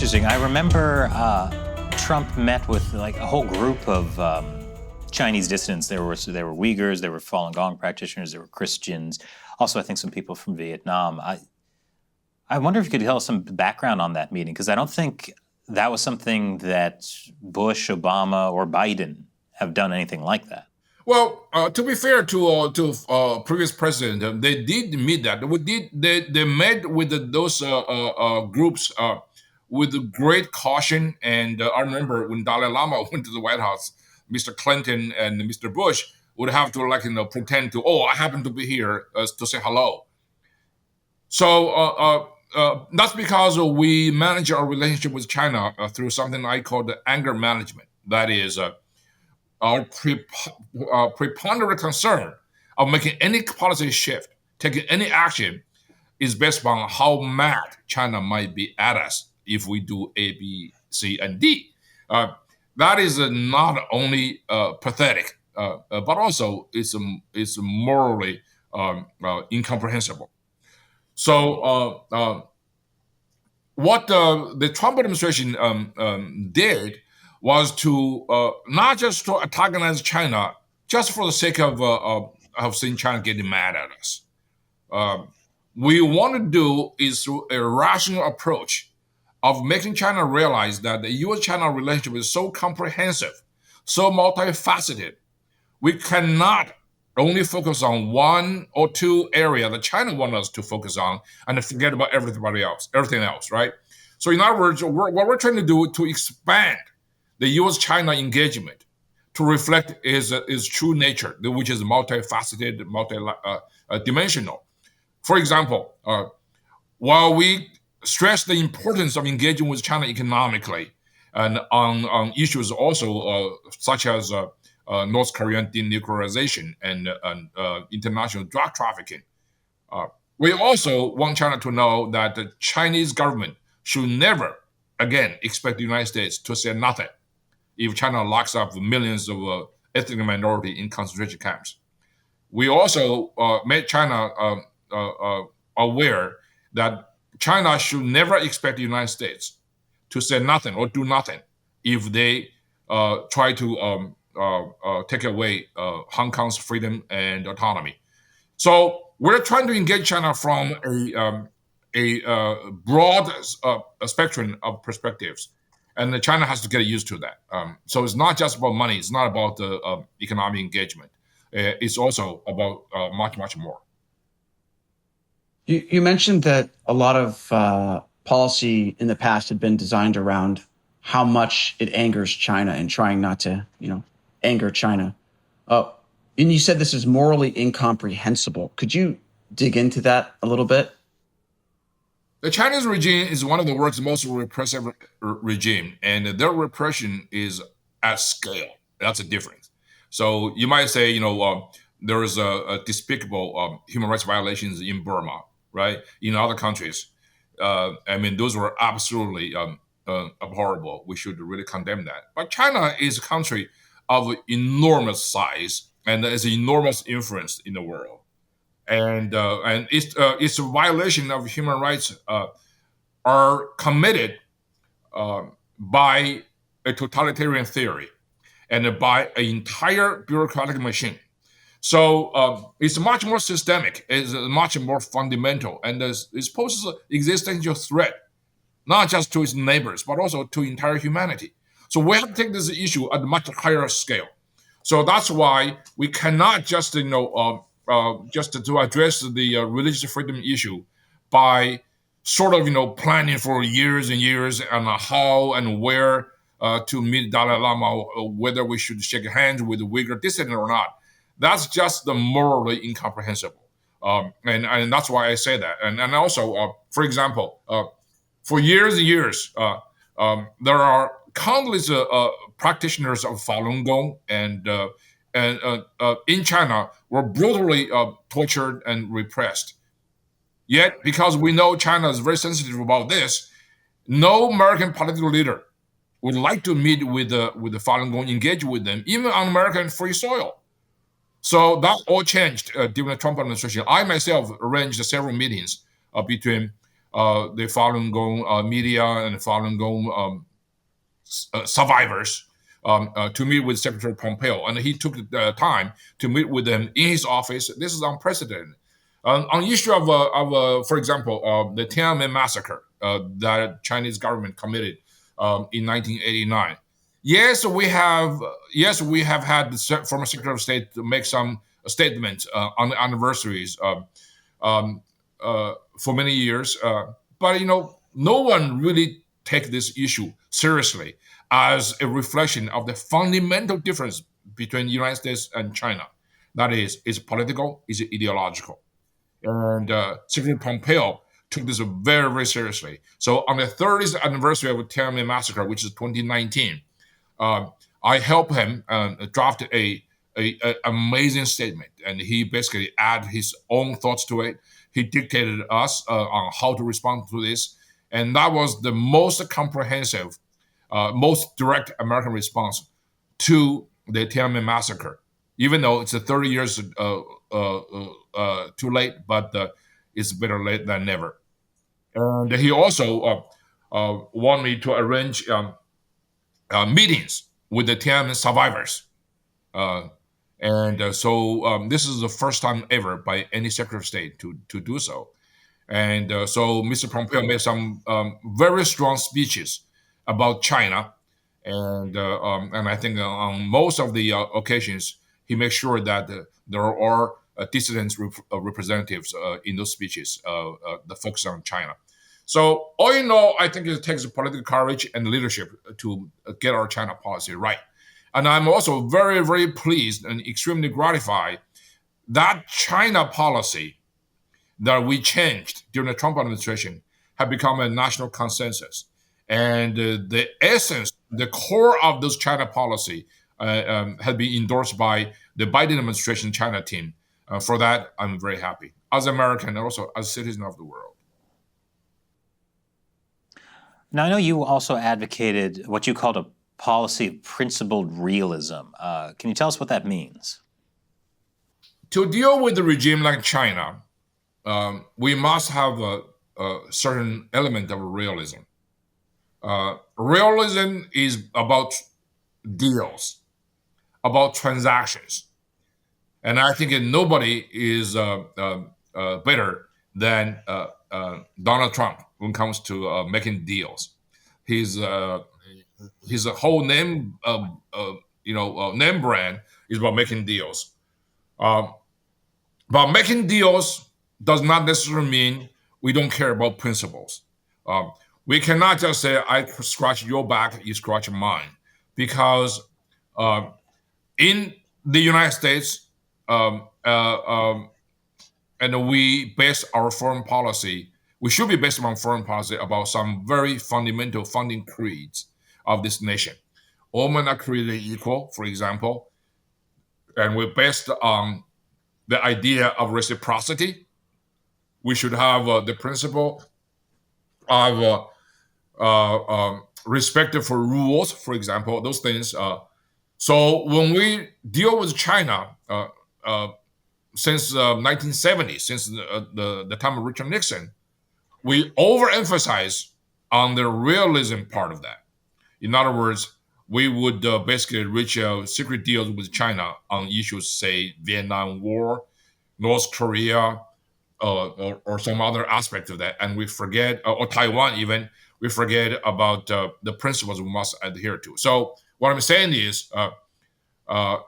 interesting. I remember Trump met with like a whole group of Chinese dissidents. There were Uyghurs, there were Falun Gong practitioners, there were Christians. Also, I think some people from Vietnam. I wonder if you could tell us some background on that meeting, because I don't think that was something that Bush, Obama, or Biden have done anything like that. Well, to be fair to previous president, they did meet that. They met with those groups with great caution. And I remember when Dalai Lama went to the White House, Mr. Clinton and Mr. Bush would have to pretend to, I happen to be here to say hello. So that's because we manage our relationship with China through something I call the anger management. That is our preponderant concern of making any policy shift, taking any action, is based on how mad China might be at us if we do A, B, C, and D. That is not only pathetic, but also it's morally incomprehensible. So what the Trump administration did was to not just to antagonize China just for the sake of seeing China getting mad at us. We want to do is through a rational approach of making China realize that the U.S.-China relationship is so comprehensive, so multifaceted. We cannot only focus on one or two areas that China wants us to focus on and forget about everything else, right? So in other words, what we're trying to do is to expand the U.S.-China engagement to reflect its true nature, which is multifaceted, multi-dimensional. For example, while we stress the importance of engaging with China economically and on issues also such as North Korean denuclearization and international drug trafficking, we also want China to know that the Chinese government should never again expect the United States to say nothing if China locks up millions of ethnic minority in concentration camps. We also made China aware that China should never expect the United States to say nothing or do nothing if they try to take away Hong Kong's freedom and autonomy. So we're trying to engage China from a broad spectrum of perspectives. And China has to get used to that. So it's not just about money. It's not about economic engagement. It's also about much, much more. You mentioned that a lot of policy in the past had been designed around how much it angers China and trying not to, anger China. And you said this is morally incomprehensible. Could you dig into that a little bit? The Chinese regime is one of the world's most repressive regime, and their repression is at scale. That's a difference. So you might say, there is a despicable human rights violations in Burma, right? In other countries. Those were absolutely abhorrible. We should really condemn that. But China is a country of enormous size and has enormous influence in the world. And its violation of human rights are committed by a totalitarian theory and by an entire bureaucratic machine. So it's much more systemic, it's much more fundamental, and it poses an existential threat, not just to its neighbors, but also to entire humanity. So we have to take this issue at a much higher scale. So that's why we cannot just, just to address the religious freedom issue by sort of, planning for years and years on how and where to meet Dalai Lama, whether we should shake hands with the Uyghur dissident or not. That's just the morally incomprehensible. And that's why I say that. And also, for example, for years and years, there are countless practitioners of Falun Gong and in China were brutally tortured and repressed. Yet, because we know China is very sensitive about this, no American political leader would like to meet with the Falun Gong, engage with them, even on American free soil. So that all changed during the Trump administration. I myself arranged several meetings between the Falun Gong media and Falun Gong survivors to meet with Secretary Pompeo, and he took the time to meet with them in his office. This is unprecedented. On issue for example, the Tiananmen massacre that Chinese government committed in 1989. Yes, we have had the former Secretary of State to make some statements on the anniversaries um, for many years, but no one really take this issue seriously as a reflection of the fundamental difference between the United States and China. That is political, is ideological. And Secretary Pompeo took this very, very seriously. So on the 30th anniversary of the Tiananmen massacre, which is 2019, uh, I helped him draft a amazing statement, and he basically added his own thoughts to it. He dictated us on how to respond to this, and that was the most comprehensive, most direct American response to the Tiananmen massacre. Even though it's 30 years too late, but it's better late than never. And he also wanted me to arrange meetings with the Tiananmen survivors. Uh, and this is the first time ever by any Secretary of State to do so. And so Mr. Pompeo made some very strong speeches about China, and I think on most of the occasions he makes sure that there are dissident representatives in those speeches that focus on China. So all in all, I think it takes political courage and leadership to get our China policy right. And I'm also very, very pleased and extremely gratified that China policy that we changed during the Trump administration have become a national consensus. And the essence, the core of this China policy has been endorsed by the Biden administration China team. For that, I'm very happy as American and also as a citizen of the world. Now, I know you also advocated what you called a policy of principled realism. Can you tell us what that means? To deal with a regime like China, we must have a certain element of realism. Realism is about deals, about transactions. And I think that nobody is better than Donald Trump when it comes to making deals. His his whole name, name brand is about making deals. Um, but making deals does not necessarily mean we don't care about principles. Um, we cannot just say, I scratch your back, you scratch mine. Because uh, in the United States, um, uh, um, and we base our foreign policy, we should be based on foreign policy about some very fundamental founding creeds of this nation. All men are created equal, for example, and we're based on the idea of reciprocity. We should have the principle of respect for rules, for example, those things. So when we deal with China, since 1970, since the time of Richard Nixon, we overemphasize on the realism part of that. In other words, we would basically reach secret deals with China on issues, say Vietnam War, North Korea, or some other aspect of that, and we forget, or Taiwan even, we forget about the principles we must adhere to. So what I'm saying is,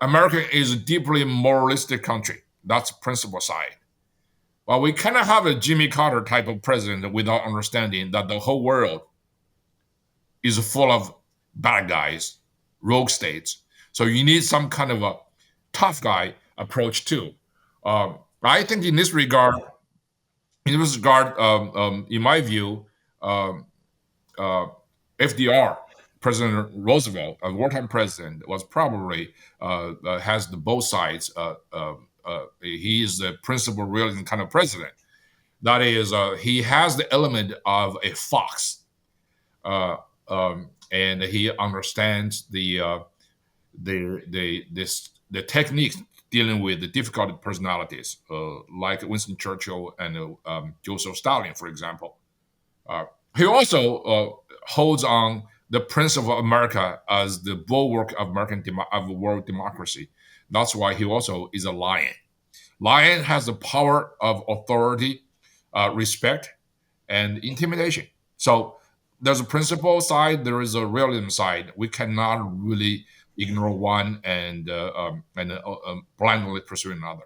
America is a deeply moralistic country. That's principle side. Well, we cannot have a Jimmy Carter type of president without understanding that the whole world is full of bad guys, rogue states. So you need some kind of a tough guy approach too. I think in my view, um, uh, FDR, President Roosevelt, a wartime president, was probably has the both sides. He is the principal realism kind of president. That is, he has the element of a fox, and he understands the techniques dealing with the difficult personalities, like Winston Churchill and Joseph Stalin, for example. He also holds on the principle of America as the bulwark of of world democracy. That's why he also is a lion. Lion has the power of authority, respect, and intimidation. So there's a principle side, there is a realism side. We cannot really ignore one and blindly pursue another.